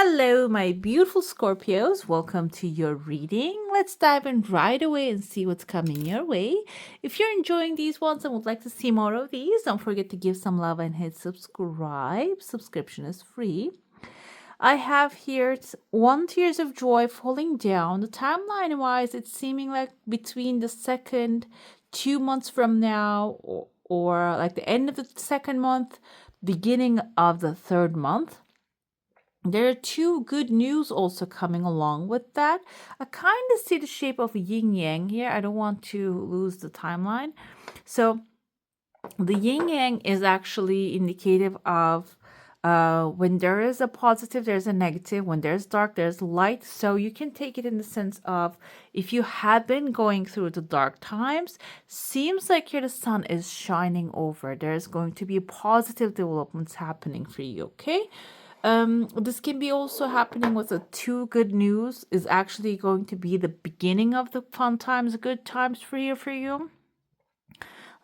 Hello, my beautiful Scorpios. Welcome to your reading. Let's dive in right away and see what's coming your way. If you're enjoying these ones and would like to see more of these, don't forget to give some love and hit subscribe. Subscription is free. I have here one Tears of Joy falling down. The timeline wise, it's seeming like between the second 2 months from now, or like the end of the second month, beginning of the third month. There are two good news also coming along with that. I kind of see the shape of a yin yang here. I don't want to lose the timeline. So the yin yang is actually indicative of when there is a positive, there's a negative. When there's dark, there's light. So you can take it in the sense of if you have been going through the dark times, seems like here the sun is shining over. There's going to be positive developments happening for you, okay? This can be also happening with the two good news is actually going to be the beginning of the fun times, good times for you.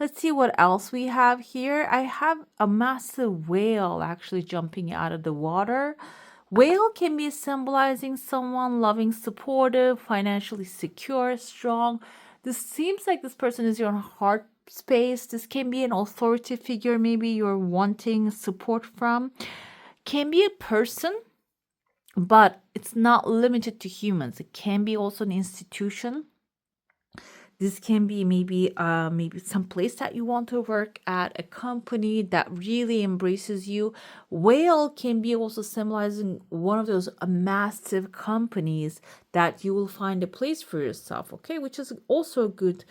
Let's see what else we have here. I have a massive whale actually jumping out of the water. Whale can be symbolizing someone loving, supportive, financially secure, strong. This seems like this person is your heart space. This can be an authority figure maybe you're wanting support from. Can be a person, but it's not limited to humans. It can be also an institution. This can be maybe some place that you want to work at, a company that really embraces you. Whale can be also symbolizing one of those massive companies that you will find a place for yourself, okay, which is also a good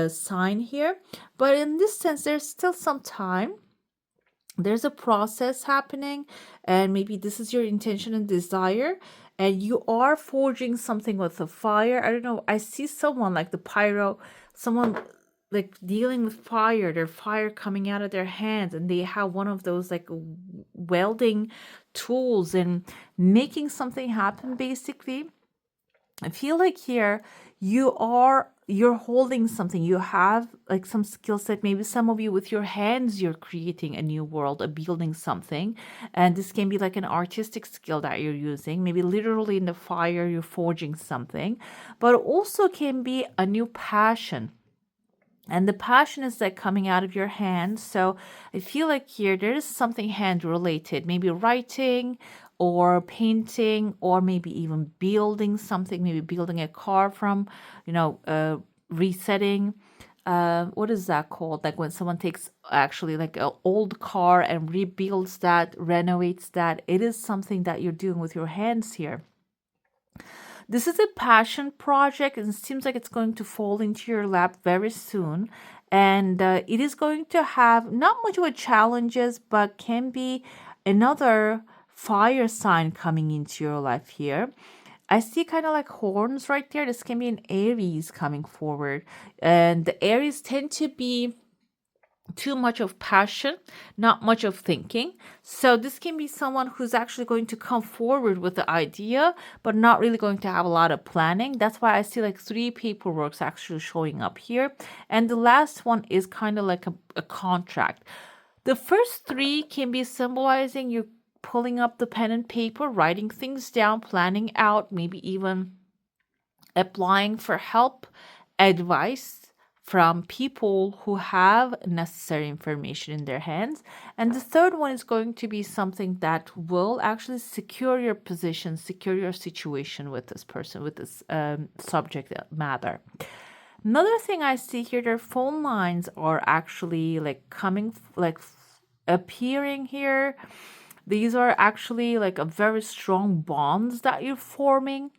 sign here. But in this sense, there's still some time. There's a process happening, and maybe this is your intention and desire, and you are forging something with a fire. I don't know, I see someone like the pyro, someone like dealing with fire, their fire coming out of their hands, and they have one of those like welding tools and making something happen basically. I feel like here you're holding something. You have like some skill set. Maybe some of you with your hands you're creating a new world, building something. And this can be like an artistic skill that you're using. Maybe literally in the fire you're forging something, but also can be a new passion. And the passion is like coming out of your hands. So I feel like here there is something hand related, maybe writing or painting, or maybe even building something, maybe building a car from, resetting. What is that called? Like when someone takes actually like an old car and rebuilds that, renovates that. It is something that you're doing with your hands here. This is a passion project, and it seems like it's going to fall into your lap very soon. And it is going to have not much of a challenges, but can be another fire sign coming into your life here. I see kind of like horns right there. This can be an Aries coming forward. And the Aries tend to be too much of passion, not much of thinking. So this can be someone who's actually going to come forward with the idea, but not really going to have a lot of planning. That's why I see like 3 paperworks actually showing up here. And the last one is kind of like a contract. The first 3 can be symbolizing you pulling up the pen and paper, writing things down, planning out, maybe even applying for help, advice from people who have necessary information in their hands. And the third one is going to be something that will actually secure your position, secure your situation with this person, with this subject matter. Another thing I see here, their phone lines are actually like coming, like appearing here. These are actually like a very strong bonds that you're forming.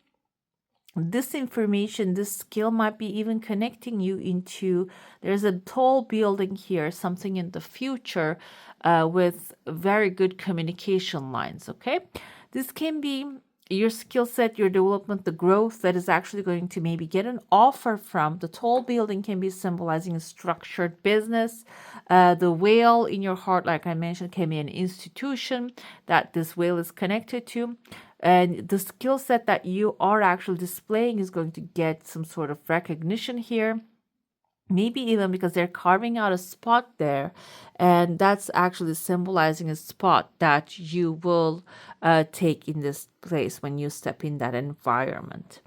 This information, this skill might be even connecting you into, there's a tall building here, something in the future with very good communication lines, okay? This can be your skill set, your development, the growth that is actually going to maybe get an offer from. The tall building can be symbolizing a structured business. The whale in your heart, like I mentioned, can be an institution that this whale is connected to. And the skill set that you are actually displaying is going to get some sort of recognition here. maybe even because they're carving out a spot there, and that's actually symbolizing a spot that you will take in this place when you step in that environment.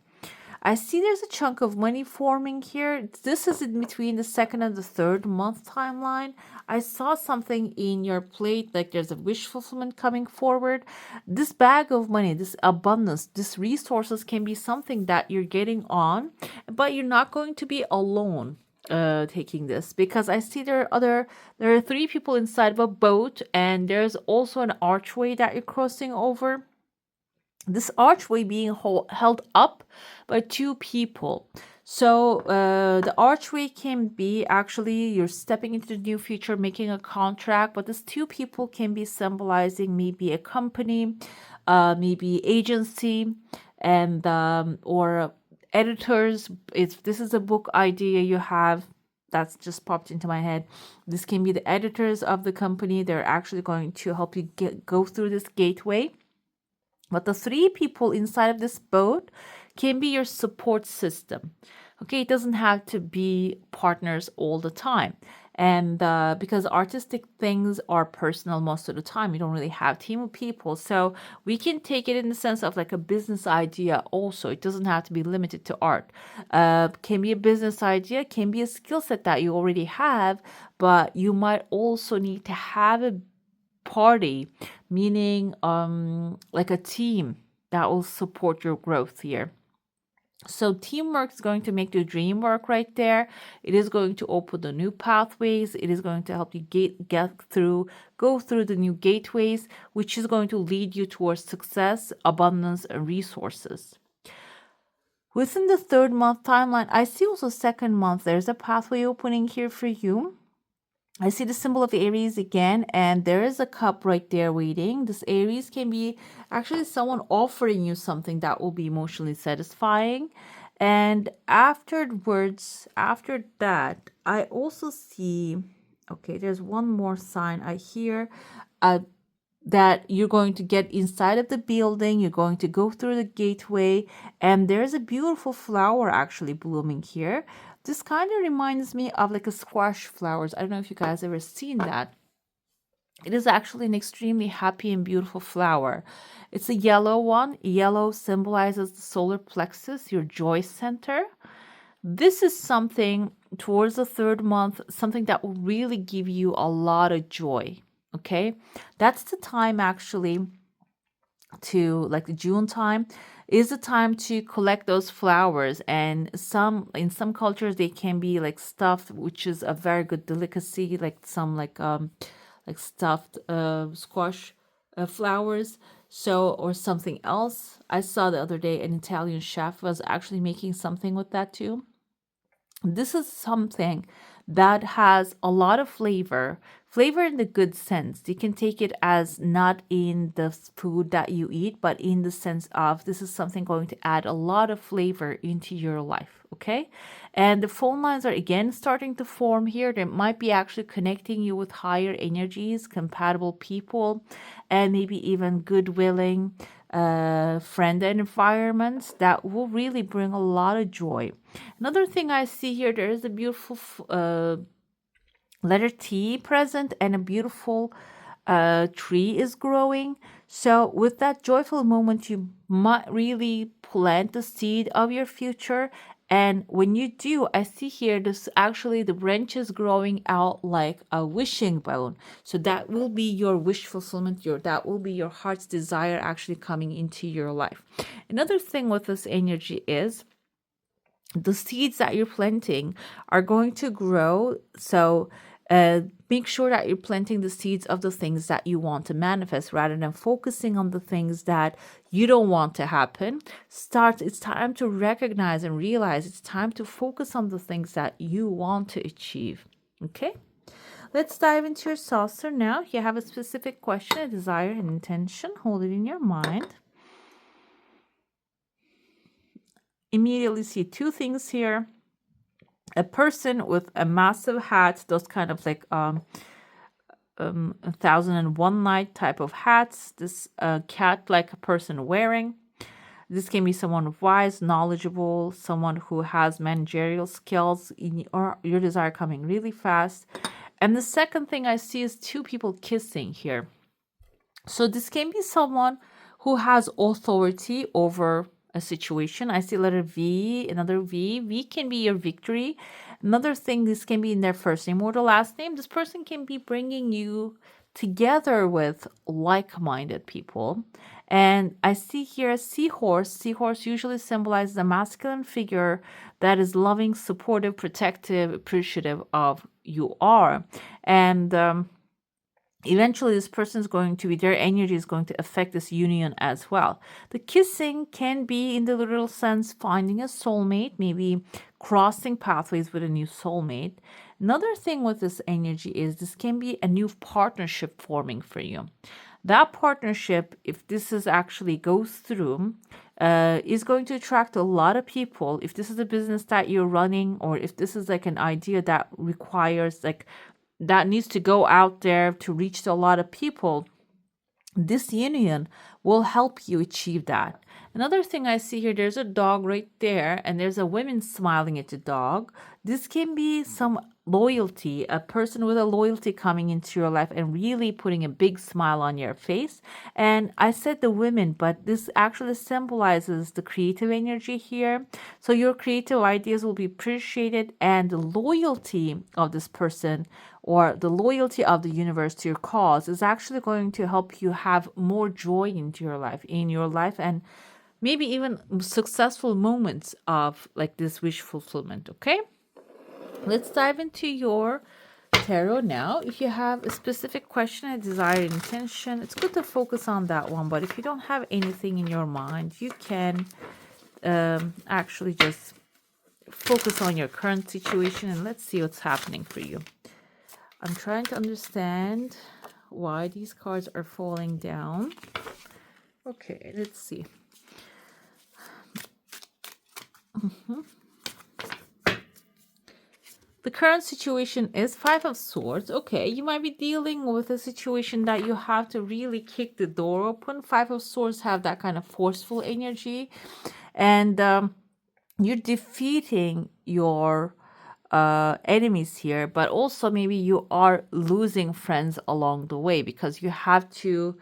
I see there's a chunk of money forming here. This is in between the second and the third month timeline. I saw something in your plate, like there's a wish fulfillment coming forward. This bag of money, this abundance, this resources can be something that you're getting on, but you're not going to be alone taking this, because I see there are three people inside of a boat, and there's also an archway that you're crossing over, this archway being held up by two people. So the archway can be actually you're stepping into the new future, making a contract, but these two people can be symbolizing maybe a company, maybe agency, and or editors. If this is a book idea you have, that's just popped into my head. This can be the editors of the company. They're actually going to help you go through this gateway. But the three people inside of this boat can be your support system. Okay, it doesn't have to be partners all the time. And because artistic things are personal most of the time, you don't really have team of people. So we can take it in the sense of like a business idea also. It doesn't have to be limited to art. Can be a business idea, can be a skill set that you already have, but you might also need to have a party, meaning like a team that will support your growth here. So teamwork is going to make the dream work right there. It is going to open the new pathways. It is going to help you go through the new gateways, which is going to lead you towards success, abundance, and resources. Within the third month timeline, I see also second month, there's a pathway opening here for you. I see the symbol of Aries again, and there is a cup right there waiting. This Aries can be actually someone offering you something that will be emotionally satisfying. And afterwards, after that, I also see, okay, there's one more sign I hear. That you're going to get inside of the building, you're going to go through the gateway, and there's a beautiful flower actually blooming here. This kind of reminds me of like a squash flowers. I don't know if you guys ever seen that. It is actually an extremely happy and beautiful flower. It's a yellow one. Yellow symbolizes the solar plexus, your joy center. This is something towards the third month, something that will really give you a lot of joy. Okay, that's the time actually to like the June time is the time to collect those flowers, and in some cultures they can be like stuffed, which is a very good delicacy, like some like stuffed squash flowers, so or something else. I saw the other day an Italian chef was actually making something with that too. This is something that has a lot of flavor in the good sense. You can take it as not in the food that you eat, but in the sense of this is something going to add a lot of flavor into your life. Okay. And the phone lines are again starting to form here. They might be actually connecting you with higher energies, compatible people, and maybe even good willing friend environments that will really bring a lot of joy. Another thing I see here, there is a beautiful letter T present, and a beautiful tree is growing. So with that joyful moment, you might really plant the seed of your future. And when you do, I see here this actually the branches growing out like a wishing bone. So that will be your wish fulfillment, that will be your heart's desire actually coming into your life. Another thing with this energy is the seeds that you're planting are going to grow. So make sure that you're planting the seeds of the things that you want to manifest rather than focusing on the things that you don't want to happen. It's time to recognize and realize it's time to focus on the things that you want to achieve. Okay? Let's dive into your saucer now. If you have a specific question, a desire, an intention, hold it in your mind. Immediately see two things here. A person with a massive hat, those kind of like 1001 night type of hats, this cat like a person wearing. This can be someone wise, knowledgeable, someone who has managerial skills, or your desire coming really fast. And the second thing I see is two people kissing here. So this can be someone who has authority over a situation. I see letter V, another V. V can be your victory. Another thing, this can be in their first name or the last name. This person can be bringing you together with like-minded people. And I see here a seahorse. Seahorse usually symbolizes a masculine figure that is loving, supportive, protective, appreciative of you are. And eventually this person is going to be, their energy is going to affect this union as well. The kissing can be, in the literal sense, finding a soulmate, maybe crossing pathways with a new soulmate. Another thing with this energy is this can be a new partnership forming for you. That partnership, if this is actually goes through, is going to attract a lot of people. If this is a business that you're running, or if this is like an idea that requires like that needs to go out there to reach to a lot of people, this union will help you achieve that. Another thing I see here, there's a dog right there, and there's a woman smiling at the dog. This can be some loyalty, a person with a loyalty coming into your life and really putting a big smile on your face. And I said the women, but this actually symbolizes the creative energy here. So your creative ideas will be appreciated, and the loyalty of this person or the loyalty of the universe to your cause is actually going to help you have more joy in your life, and maybe even successful moments of like this wish fulfillment. Okay, let's dive into your tarot now. If you have a specific question, a desired intention, it's good to focus on that one. But if you don't have anything in your mind, you can actually just focus on your current situation, and let's see what's happening for you. I'm trying to understand why these cards are falling down. Okay, let's see. The current situation is Five of Swords. Okay, you might be dealing with a situation that you have to really kick the door open. Five of Swords have that kind of forceful energy, and you're defeating your enemies here, but also maybe you are losing friends along the way because you have to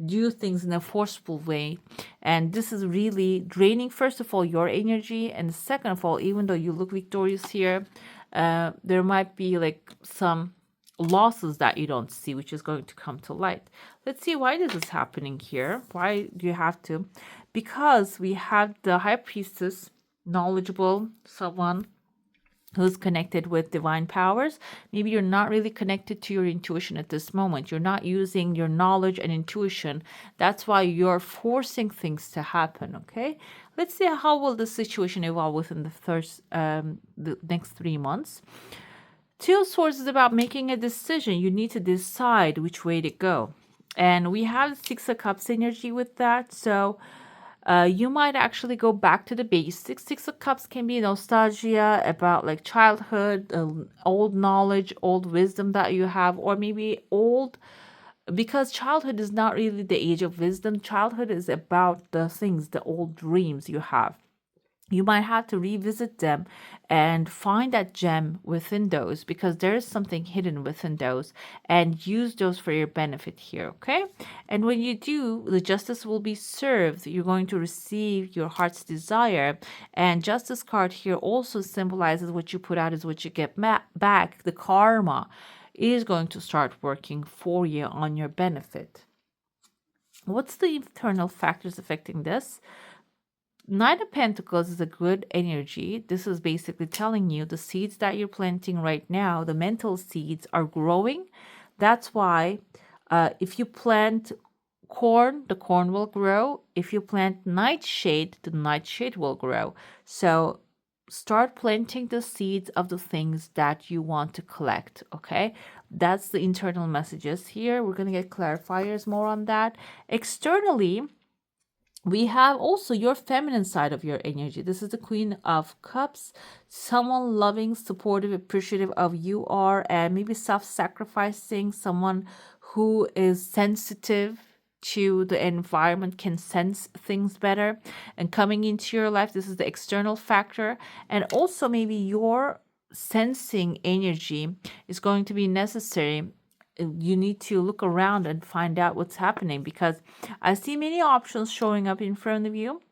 do things in a forceful way, and this is really draining, first of all, your energy, and second of all, even though you look victorious here, there might be like some losses that you don't see, which is going to come to light. Let's see why this is happening here. Why do you have to? Because we have the High Priestess, knowledgeable, someone who's connected with divine powers. Maybe you're not really connected to your intuition at this moment. You're not using your knowledge and intuition. That's why you're forcing things to happen, okay? Let's see how will the situation evolve within the next 3 months. Two of Swords is about making a decision. You need to decide which way to go. And we have Six of Cups energy with that. So you might actually go back to the basics. Six of Cups can be nostalgia about like childhood, old knowledge, old wisdom that you have, or maybe old, because childhood is not really the age of wisdom. Childhood is about the things, the old dreams you have. You might have to revisit them and find that gem within those, because there is something hidden within those, and use those for your benefit here, okay? And when you do, the justice will be served. You're going to receive your heart's desire. And justice card here also symbolizes what you put out is what you get back. The karma is going to start working for you on your benefit. What's the internal factors affecting this? Knight of Pentacles is a good energy. This is basically telling you the seeds that you're planting right now, the mental seeds, are growing. That's why if you plant corn, the corn will grow. If you plant nightshade, the nightshade will grow. So start planting the seeds of the things that you want to collect, okay? That's the internal messages here. We're going to get clarifiers more on that. Externally, we have also your feminine side of your energy. This is the Queen of Cups. Someone loving, supportive, appreciative of you are, and maybe self-sacrificing. Someone who is sensitive to the environment can sense things better and coming into your life. This is the external factor. And also maybe your sensing energy is going to be necessary. You need to look around and find out what's happening, because I see many options showing up in front of you.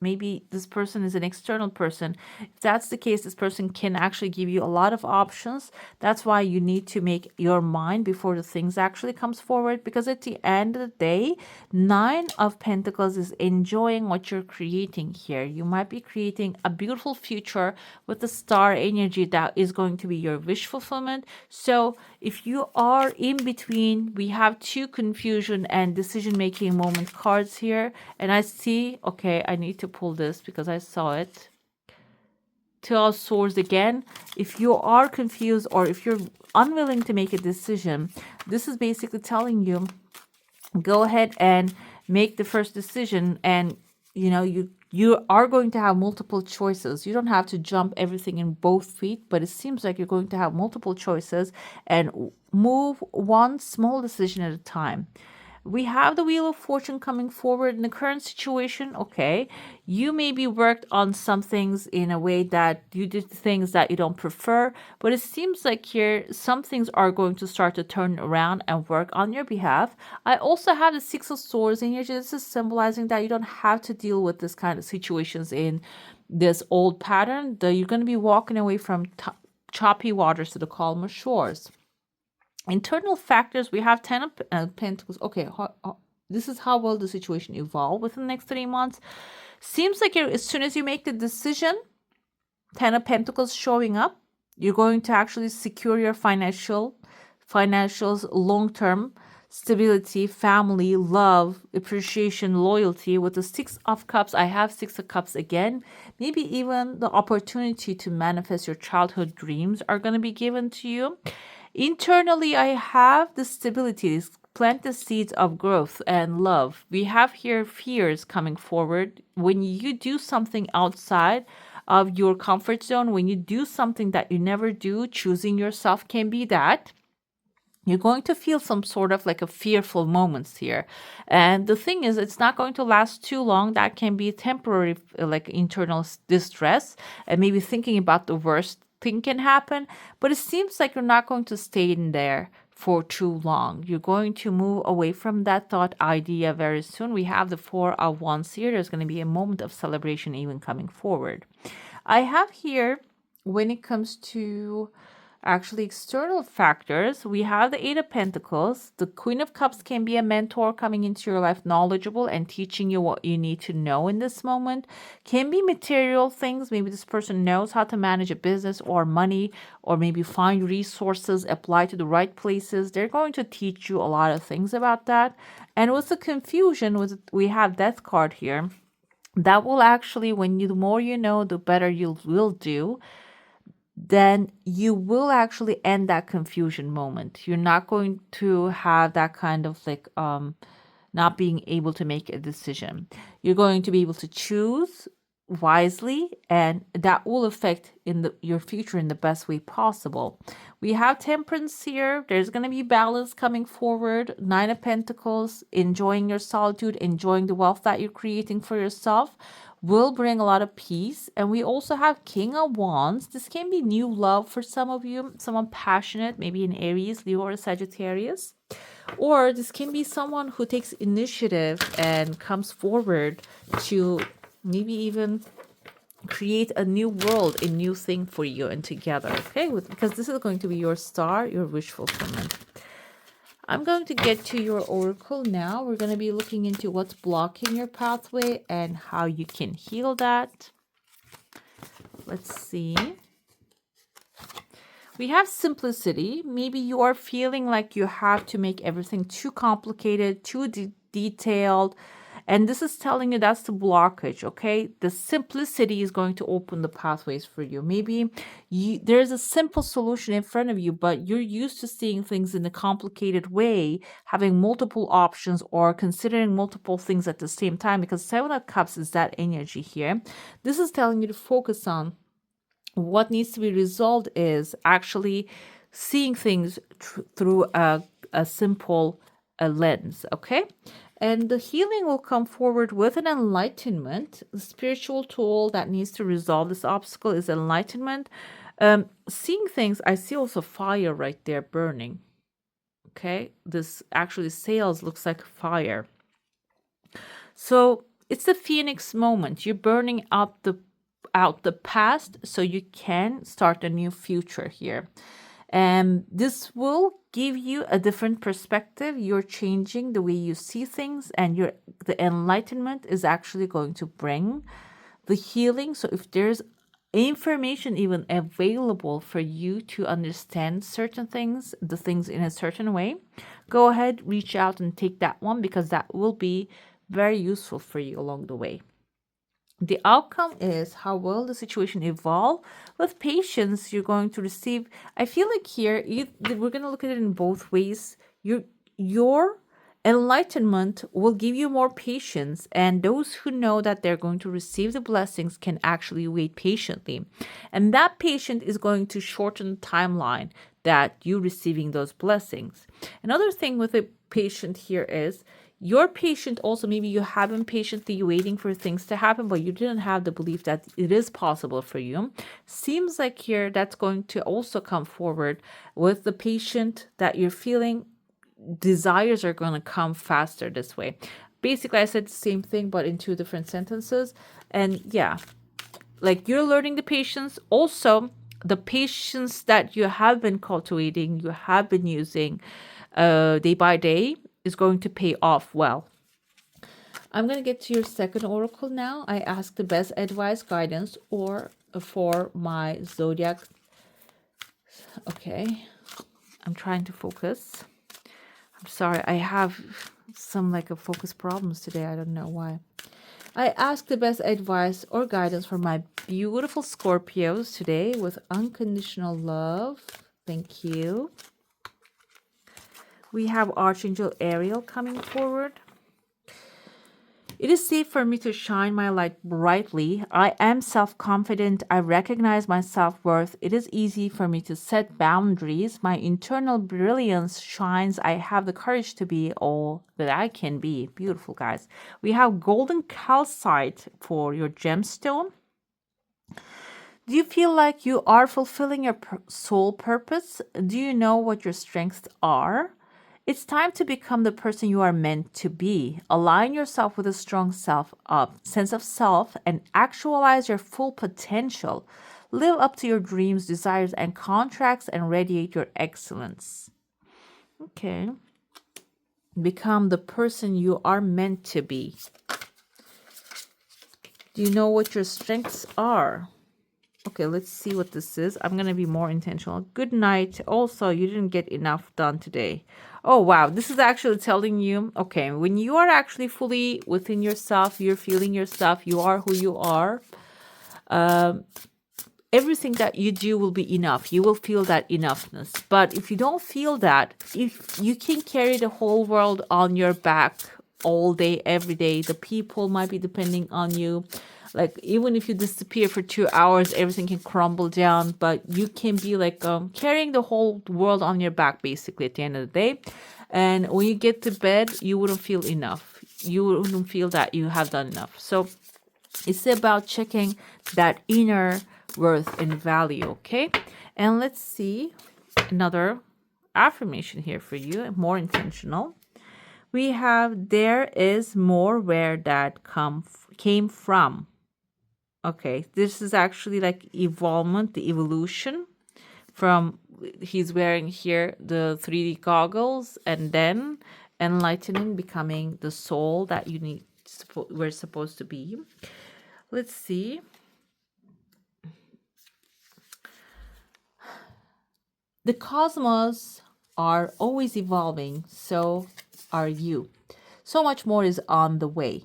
Maybe this person is an external person. If that's the case, this person can actually give you a lot of options. That's why you need to make your mind before the things actually comes forward, because at the end of the day, 9 of Pentacles is enjoying what you're creating here. You might be creating a beautiful future with the star energy that is going to be your wish fulfillment. So if you are in between, we have 2 confusion and decision making moment cards here, and I see, okay, I need to pull this because I saw it. 2 of Swords again. If you are confused or if you're unwilling to make a decision, this is basically telling you, go ahead and make the first decision, and you are going to have multiple choices. You don't have to jump everything in both feet, but it seems like you're going to have multiple choices and move one small decision at a time. We have the Wheel of Fortune coming forward in the current situation. Okay, you maybe worked on some things in a way that you did things that you don't prefer, but it seems like here some things are going to start to turn around and work on your behalf. I also have the 6 of Swords in here. This is symbolizing that you don't have to deal with this kind of situations in this old pattern, that you're going to be walking away from choppy waters to the calmer shores. Internal factors, we have 10 of Pentacles. Okay, this is how will the situation evolve within the next 3 months. Seems like as soon as you make the decision, 10 of Pentacles showing up, you're going to actually secure your financials, long-term stability, family, love, appreciation, loyalty. With the 6 of Cups, I have 6 of Cups again. Maybe even the opportunity to manifest your childhood dreams are going to be given to you. Internally, I have the stability, plant the seeds of growth and love. We have here fears coming forward. When you do something outside of your comfort zone, when you do something that you never do, choosing yourself can be that. You're going to feel some sort of like a fearful moments here. And the thing is, it's not going to last too long. That can be temporary, like internal distress and maybe thinking about the worst thing can happen, but it seems like you're not going to stay in there for too long. You're going to move away from that thought idea very soon. We have the 4 of Wands here. There's going to be a moment of celebration even coming forward. I have here, when it comes to actually external factors, we have the 8 of Pentacles. The Queen of Cups can be a mentor coming into your life, knowledgeable and teaching you what you need to know in this moment. Can be material things. Maybe this person knows how to manage a business or money, or maybe find resources, apply to the right places. They're going to teach you a lot of things about that. And with the confusion, we have Death card here. That will actually, the more you know, the better you will do. Then you will actually end that confusion moment. You're not going to have that kind of like not being able to make a decision. You're going to be able to choose wisely, and that will affect your future in the best way possible. We have Temperance here. There's going to be balance coming forward. 9 of Pentacles, enjoying your solitude, enjoying the wealth that you're creating for yourself will bring a lot of peace. And we also have King of Wands. This can be new love for some of you, someone passionate, maybe in Aries, Leo, or Sagittarius. Or this can be someone who takes initiative and comes forward to maybe even create a new world, a new thing for you and together, okay? Because this is going to be your star, your wish fulfillment. I'm going to get to your oracle now. We're going to be looking into what's blocking your pathway and how you can heal that. Let's see. We have simplicity. Maybe you are feeling like you have to make everything too complicated, too detailed. And this is telling you that's the blockage, okay? The simplicity is going to open the pathways for you. Maybe there's a simple solution in front of you, but you're used to seeing things in a complicated way, having multiple options or considering multiple things at the same time, because 7 of Cups is that energy here. This is telling you to focus on what needs to be resolved is actually seeing things through a simple a lens, okay? And the healing will come forward with an enlightenment. The spiritual tool that needs to resolve this obstacle is enlightenment. Seeing things, I see also fire right there burning. Okay, this actually sails looks like fire. So it's the phoenix moment. You're burning out the past so you can start a new future here. And this will give you a different perspective. You're changing the way you see things, and the enlightenment is actually going to bring the healing. So if there's information even available for you to understand certain things, the things in a certain way, go ahead, reach out and take that one, because that will be very useful for you along the way. The outcome is how will the situation evolve. With patience, you're going to receive. I feel like here we're going to look at it in both ways. Your enlightenment will give you more patience, and those who know that they're going to receive the blessings can actually wait patiently. And that patience is going to shorten the timeline that you receiving those blessings. Another thing with a patient here is you're patient also. Maybe you have been patiently waiting for things to happen, but you didn't have the belief that it is possible for you. Seems like here that's going to also come forward with the patient that you're feeling. Desires are going to come faster this way. Basically, I said the same thing, but in two different sentences. And yeah, like you're learning the patience. Also, the patience that you have been cultivating, you have been using day by day, is going to pay off well. I'm going to get to your second oracle now. I ask the best advice, guidance, or for my zodiac. Okay, I'm trying to focus. I'm sorry, I have some like a focus problems today. I don't know why. I ask the best advice or guidance for my beautiful Scorpios today with unconditional love. Thank you. We have Archangel Ariel coming forward. It is safe for me to shine my light brightly. I am self-confident. I recognize my self-worth. It is easy for me to set boundaries. My internal brilliance shines. I have the courage to be all that I can be. Beautiful, guys. We have golden calcite for your gemstone. Do you feel like you are fulfilling your soul purpose? Do you know what your strengths are? It's time to become the person you are meant to be. Align yourself with a strong sense of self and actualize your full potential. Live up to your dreams, desires, and contracts and radiate your excellence. Okay. Become the person you are meant to be. Do you know what your strengths are? Okay, let's see what this is. I'm going to be more intentional. Good night. Also, you didn't get enough done today. Oh, wow. This is actually telling you, okay, when you are actually fully within yourself, you're feeling yourself, you are who you are, everything that you do will be enough. You will feel that enoughness. But if you don't feel that, if you can carry the whole world on your back all day, every day, the people might be depending on you. Like, even if you disappear for 2 hours, everything can crumble down, but you can be like carrying the whole world on your back, basically, at the end of the day. And when you get to bed, you wouldn't feel enough. You wouldn't feel that you have done enough. So it's about checking that inner worth and value, okay? And let's see another affirmation here for you, more intentional. We have, there is more where that came from. Okay, this is actually like evolvement, the evolution from, he's wearing here the 3D goggles, and then enlightening, becoming the soul that you need, we're supposed to be. Let's see. The cosmos are always evolving, so are you. So much more is on the way.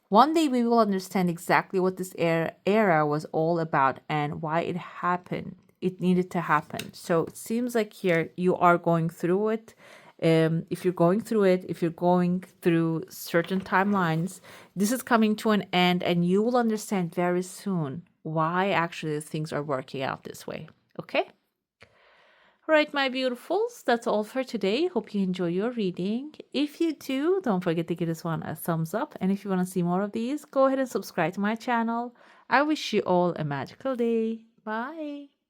One day we will understand exactly what this era was all about and why it happened. It needed to happen. So it seems like here you are going through it. If you're going through it, if you're going through certain timelines, this is coming to an end, and you will understand very soon why actually things are working out this way. Okay? All right, my beautifuls, that's all for today. Hope you enjoy your reading. If you do, don't forget to give this one a thumbs up. And if you want to see more of these, go ahead and subscribe to my channel. I wish you all a magical day. Bye.